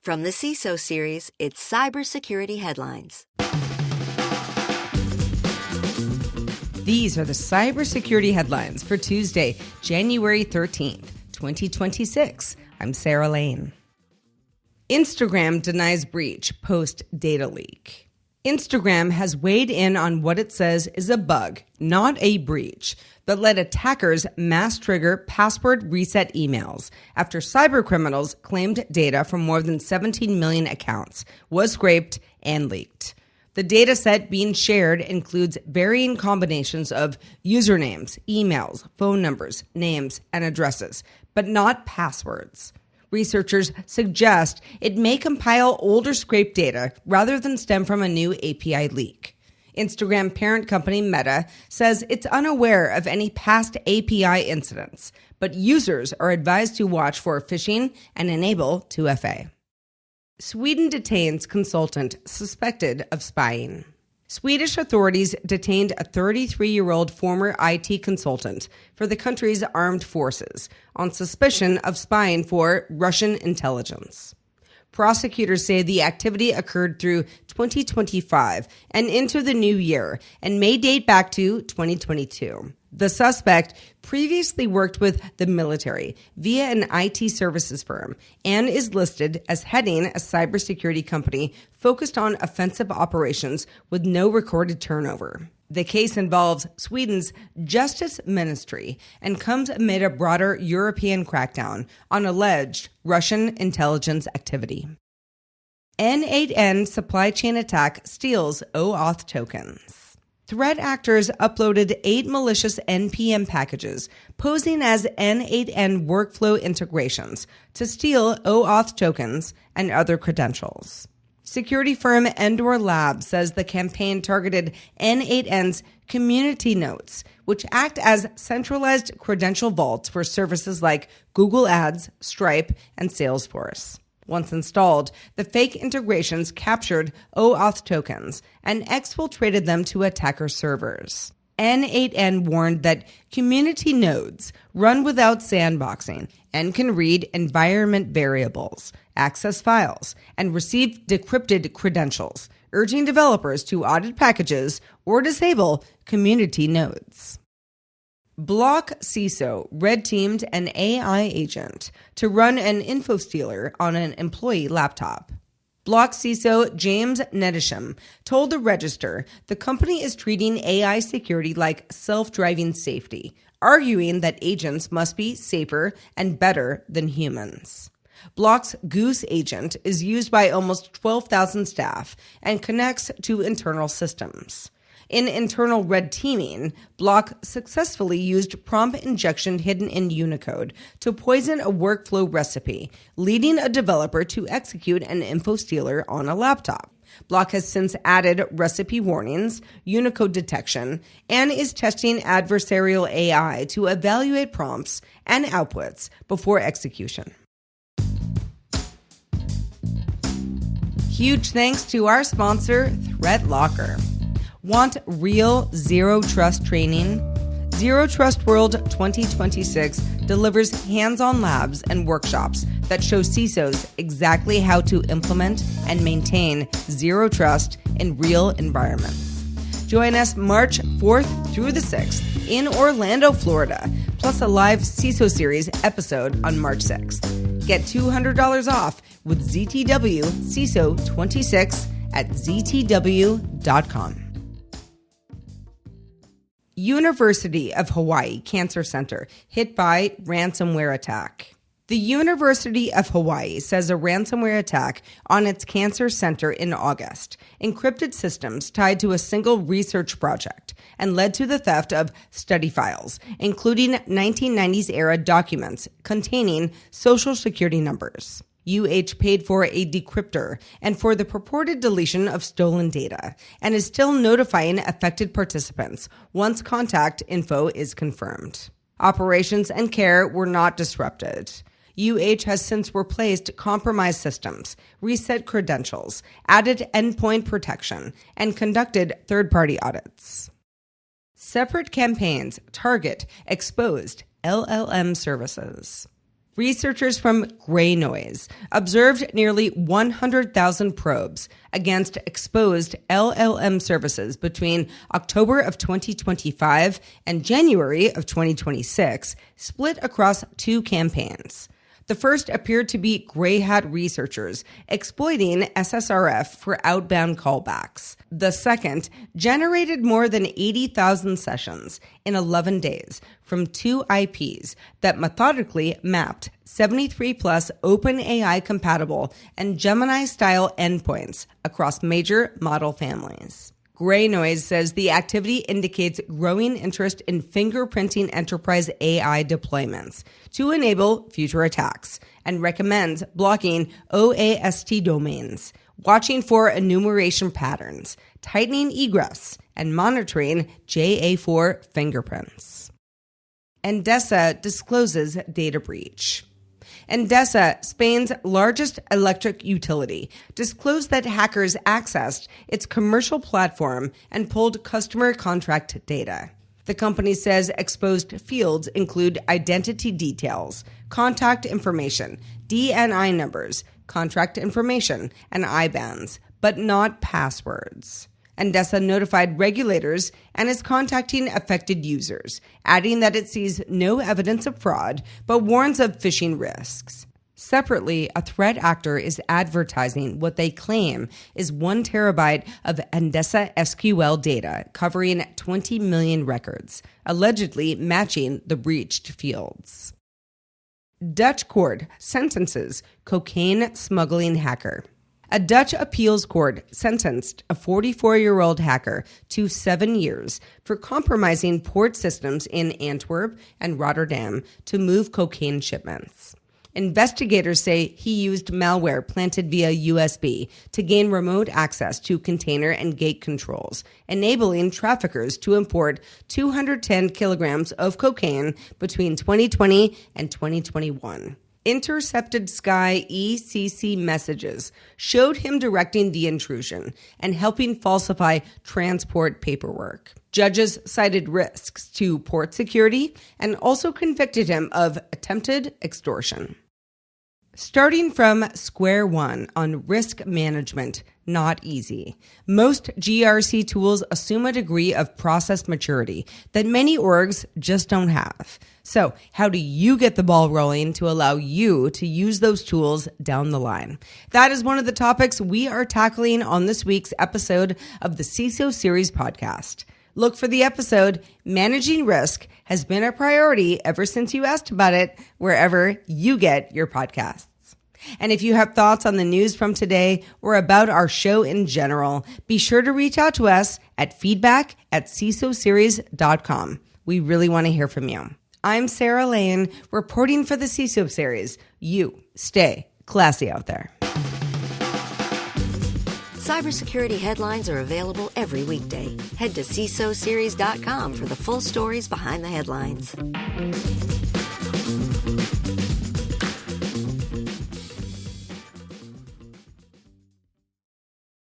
From the CISO series, it's Cybersecurity Headlines. These are the cybersecurity headlines for Tuesday, January 13th, 2026. I'm Sarah Lane. Instagram denies breach post data leak. Instagram has weighed in on what it says is a bug, not a breach, that let attackers mass trigger password reset emails after cybercriminals claimed data from more than 17 million accounts was scraped and leaked. The data set being shared includes varying combinations of usernames, emails, phone numbers, names, and addresses, but not passwords. Researchers suggest it may compile older scraped data rather than stem from a new API leak. Instagram parent company Meta says it's unaware of any past API incidents, but users are advised to watch for phishing and enable 2FA. Sweden detains consultant suspected of spying. Swedish authorities detained a 33-year-old former IT consultant for the country's armed forces on suspicion of spying for Russian intelligence. Prosecutors say the activity occurred through 2025 and into the new year and may date back to 2022. The suspect previously worked with the military via an IT services firm and is listed as heading a cybersecurity company focused on offensive operations with no recorded turnover. The case involves Sweden's Justice Ministry and comes amid a broader European crackdown on alleged Russian intelligence activity. n8n supply chain attack steals OAuth tokens. Threat actors uploaded 8 malicious NPM packages posing as n8n workflow integrations to steal OAuth tokens and other credentials. Security firm Endor Labs says the campaign targeted n8n's community notes, which act as centralized credential vaults for services like Google Ads, Stripe, and Salesforce. Once installed, the fake integrations captured OAuth tokens and exfiltrated them to attacker servers. n8n warned that community nodes run without sandboxing and can read environment variables, access files, and receive decrypted credentials, urging developers to audit packages or disable community nodes. Block CISO red-teamed an AI agent to run an info stealer on an employee laptop. Block CISO James Nedisham told the Register the company is treating AI security like self-driving safety, arguing that agents must be safer and better than humans. Block's Goose agent is used by almost 12,000 staff and connects to internal systems. In internal red teaming, Block successfully used prompt injection hidden in Unicode to poison a workflow recipe, leading a developer to execute an info stealer on a laptop. Block has since added recipe warnings, Unicode detection, and is testing adversarial AI to evaluate prompts and outputs before execution. Huge thanks to our sponsor, ThreatLocker. Want real Zero Trust training? Zero Trust World 2026 delivers hands-on labs and workshops that show CISOs exactly how to implement and maintain Zero Trust in real environments. Join us March 4th through the 6th in Orlando, Florida, plus a live CISO series episode on March 6th. Get $200 off with ZTW CISO 26 at ztw.com. University of Hawaii Cancer Center hit by ransomware attack. The University of Hawaii says a ransomware attack on its cancer center in August encrypted systems tied to a single research project and led to the theft of study files, including 1990s-era documents containing social security numbers. paid for a decryptor and for the purported deletion of stolen data and is still notifying affected participants once contact info is confirmed. Operations and care were not disrupted. has since replaced compromised systems, reset credentials, added endpoint protection, and conducted third-party audits. Separate campaigns target exposed LLM services. Researchers from Gray Noise observed nearly 100,000 probes against exposed LLM services between October of 2025 and January of 2026, split across two campaigns. The first appeared to be gray hat researchers exploiting SSRF for outbound callbacks. The second generated more than 80,000 sessions in 11 days from two IPs that methodically mapped 73 plus OpenAI compatible and Gemini style endpoints across major model families. Gray Noise says the activity indicates growing interest in fingerprinting enterprise AI deployments to enable future attacks and recommends blocking OAuth domains, watching for enumeration patterns, tightening egress, and monitoring JA4 fingerprints. Endesa discloses data breach. Endesa, Spain's largest electric utility, disclosed that hackers accessed its commercial platform and pulled customer contract data. The company says exposed fields include identity details, contact information, DNI numbers, contract information, and IBANs, but not passwords. Endesa notified regulators and is contacting affected users, adding that it sees no evidence of fraud, but warns of phishing risks. Separately, a threat actor is advertising what they claim is 1 terabyte of Endesa SQL data covering 20 million records, allegedly matching the breached fields. Dutch court sentences cocaine smuggling hacker. A Dutch appeals court sentenced a 44-year-old hacker to 7 years for compromising port systems in Antwerp and Rotterdam to move cocaine shipments. Investigators say he used malware planted via USB to gain remote access to container and gate controls, enabling traffickers to import 210 kilograms of cocaine between 2020 and 2021. Intercepted Sky ECC messages showed him directing the intrusion and helping falsify transport paperwork. Judges cited risks to port security and also convicted him of attempted extortion. Starting from square one on risk management, not easy. Most GRC tools assume a degree of process maturity that many orgs just don't have. So, how do you get the ball rolling to allow you to use those tools down the line? That is one of the topics we are tackling on this week's episode of the CISO Series podcast. Look for the episode, Managing Risk has been a priority ever since you asked about it, wherever you get your podcasts. And if you have thoughts on the news from today or about our show in general, be sure to reach out to us at feedback@cisoseries.com. We really want to hear from you. I'm Sarah Lane, reporting for the CISO Series. You stay classy out there. Cybersecurity headlines are available every weekday. Head to cisoseries.com for the full stories behind the headlines.